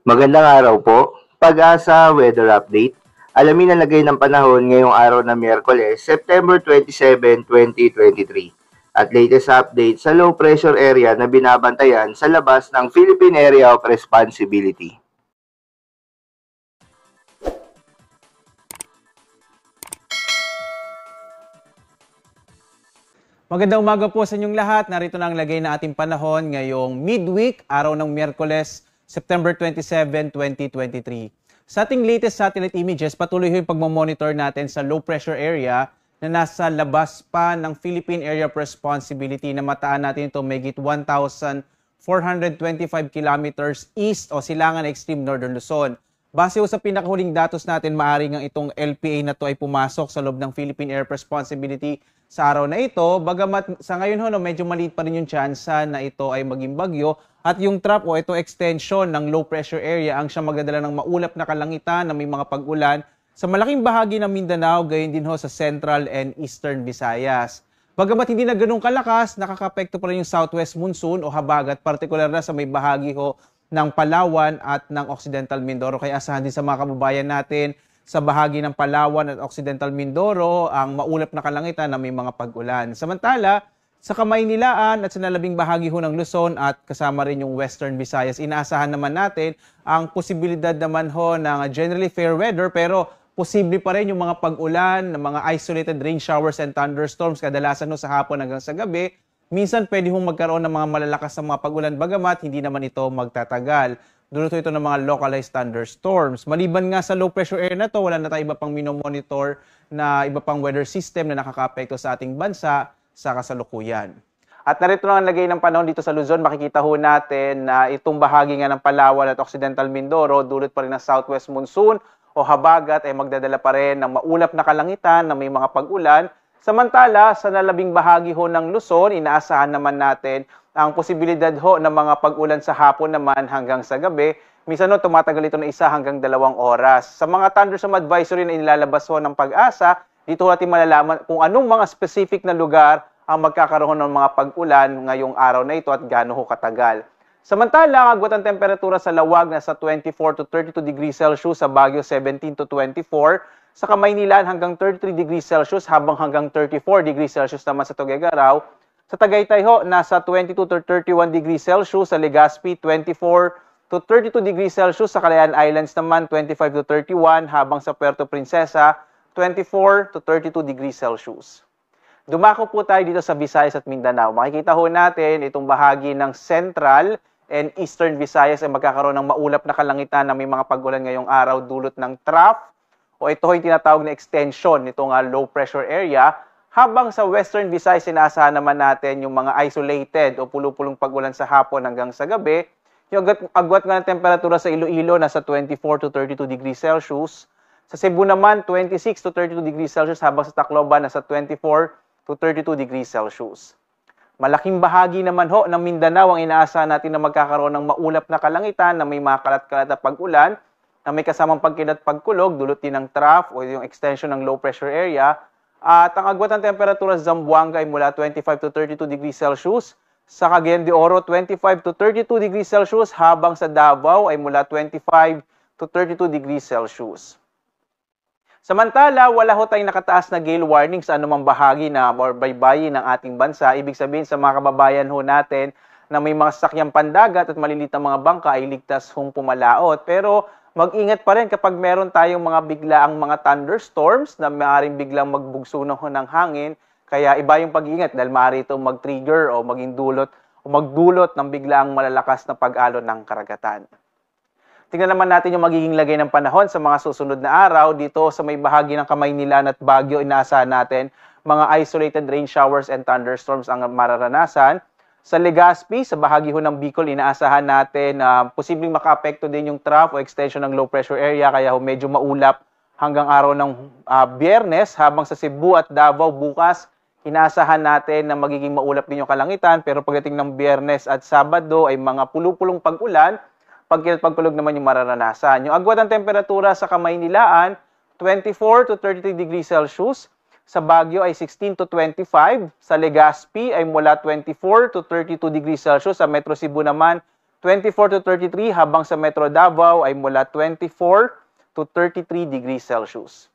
Magandang araw po. Pag-asa Weather Update. Alamin ang lagay ng panahon ngayong araw na Miyerkules, September 27, 2023. At latest update sa low pressure area na binabantayan sa labas ng Philippine Area of Responsibility. Magandang umaga po sa inyong lahat. Narito na ang lagay na ating panahon ngayong midweek, araw ng Miyerkules, September 27, 2023. Sa ating latest satellite images, patuloy yung pagmamonitor natin sa low pressure area na nasa labas pa ng Philippine Area of Responsibility na mataan natin ito megit 1,425 kilometers east o silangan extreme northern Luzon. Base sa pinakahuling datos natin, maaari nga itong LPA na to ay pumasok sa loob ng Philippine Area of Responsibility sa araw na ito. Bagamat sa ngayon medyo maliit pa rin yung tsansa na ito ay maging bagyo at yung trap o ito extension ng low pressure area ang siyang magdadala ng maulap na kalangitan na may mga pag-ulan sa malaking bahagi ng Mindanao, gayon din sa Central and Eastern Visayas. Bagamat hindi na ganun kalakas, nakakapekto pa rin yung southwest monsoon o habagat, partikular na sa may bahagi ng Palawan at ng Occidental Mindoro. Kaya asahan din sa mga kababayan natin sa bahagi ng Palawan at Occidental Mindoro ang maulap na kalangitan na may mga pag-ulan. Samantala, sa Kamaynilaan at sa nalabing bahagi ng Luzon at kasama rin yung Western Visayas, inaasahan naman natin ang posibilidad naman ng generally fair weather, pero posible pa rin yung mga pag-ulan, mga isolated rain showers and thunderstorms kadalasan sa hapon hanggang sa gabi. Minsan pwede magkaroon ng mga malalakas na mga pag-ulan bagamat hindi naman ito magtatagal. Duluto ito ng mga localized thunderstorms. Maliban nga sa low pressure area na to, wala na tayo iba pang minomonitor na iba pang weather system na nakaka-apekto sa ating bansa sa kasalukuyan. At narito na ang lagay ng panahon dito sa Luzon. Makikita natin na itong bahagi nga ng Palawan at Occidental Mindoro, dulot pa rin ng southwest monsoon o habagat ay magdadala pa rin ng maulap na kalangitan na may mga pag-ulan. Samantala, sa nalabing bahagi ng Luzon, inaasahan naman natin ang posibilidad ng mga pag-ulan sa hapon naman hanggang sa gabi. Minsan tumatagal ito na 1 hanggang 2 oras. Sa mga thunderstorm advisory na inilalabas ng Pag-asa, dito natin malalaman kung anong mga specific na lugar ang magkakaroon ng mga pag-ulan ngayong araw na ito at gaano katagal. Samantala, ang agwat ng temperatura sa Lawag nasa 24 to 32 degrees Celsius, sa Baguio 17 to 24, sa Kamaynilaan hanggang 33 degrees Celsius hanggang 34 degrees Celsius naman sa Tuguegarao. Sa Tagaytay nasa 22 to 31 degrees Celsius, sa Legazpi 24 to 32 degrees Celsius, sa Calayan Islands naman 25 to 31, habang sa Puerto Princesa 24 to 32 degrees Celsius. Dumako po tayo dito sa Visayas at Mindanao. Makikita natin itong bahagi ng Central and Eastern Visayas ay magkakaroon ng maulap na kalangitan na may mga pag-ulan ngayong araw dulot ng trough o ito yung tinatawag na extension nitong low pressure area, habang sa Western Visayas inaasahan naman natin yung mga isolated o pulupulong pag-ulan sa hapon hanggang sa gabi. Yung agwat nga ng temperatura sa Iloilo nasa 24 to 32 degrees Celsius. Sa Cebu naman 26 to 32 degrees Celsius, habang sa Tacloban nasa 24 to 32 degrees Celsius. Malaking bahagi naman ng Mindanao ang inaasahan natin na magkakaroon ng maulap na kalangitan na may mga kalat-kalat na pag-ulan na may kasamang pagkilat pagkulog, dulot din ng trough o yung extension ng low pressure area. At ang agwat ng temperatura sa Zamboanga ay mula 25 to 32 degrees Celsius. Sa Cagayan de Oro, 25 to 32 degrees Celsius, habang sa Davao ay mula 25 to 32 degrees Celsius. Samantala, wala tayong nakataas na gale warning sa anumang bahagi or baybayin ng ating bansa. Ibig sabihin sa mga kababayan natin na may mga sasakyang pandagat at maliliit na mga bangka ay ligtas pumalaot. Pero mag-ingat pa rin kapag meron tayong mga biglaang mga thunderstorms na maaaring biglang magbugso ng hangin. Kaya iba yung pag-iingat dahil maaari itong mag-trigger o magdulot ng biglaang malalakas na pag-alon ng karagatan. Tingnan naman natin yung magiging lagay ng panahon sa mga susunod na araw. Dito sa may bahagi ng Kamaynilaan at Baguio, inaasahan natin mga isolated rain showers and thunderstorms ang mararanasan. Sa Legazpi, sa bahagi ng Bicol, inaasahan natin na posibleng makaapekto din yung trough o extension ng low pressure area, kaya medyo maulap hanggang araw ng Biyernes, habang sa Cebu at Davao bukas, inaasahan natin na magiging maulap din yung kalangitan, pero pagdating ng Biyernes at Sabado ay mga pulupulong pag-ulan. Pagkulog naman yung mararanasan. Yung agwat ng temperatura sa Kamaynilaan, 24 to 33 degrees Celsius. Sa Baguio ay 16 to 25. Sa Legazpi ay mula 24 to 32 degrees Celsius. Sa Metro Cebu naman, 24 to 33, habang sa Metro Davao ay mula 24 to 33 degrees Celsius.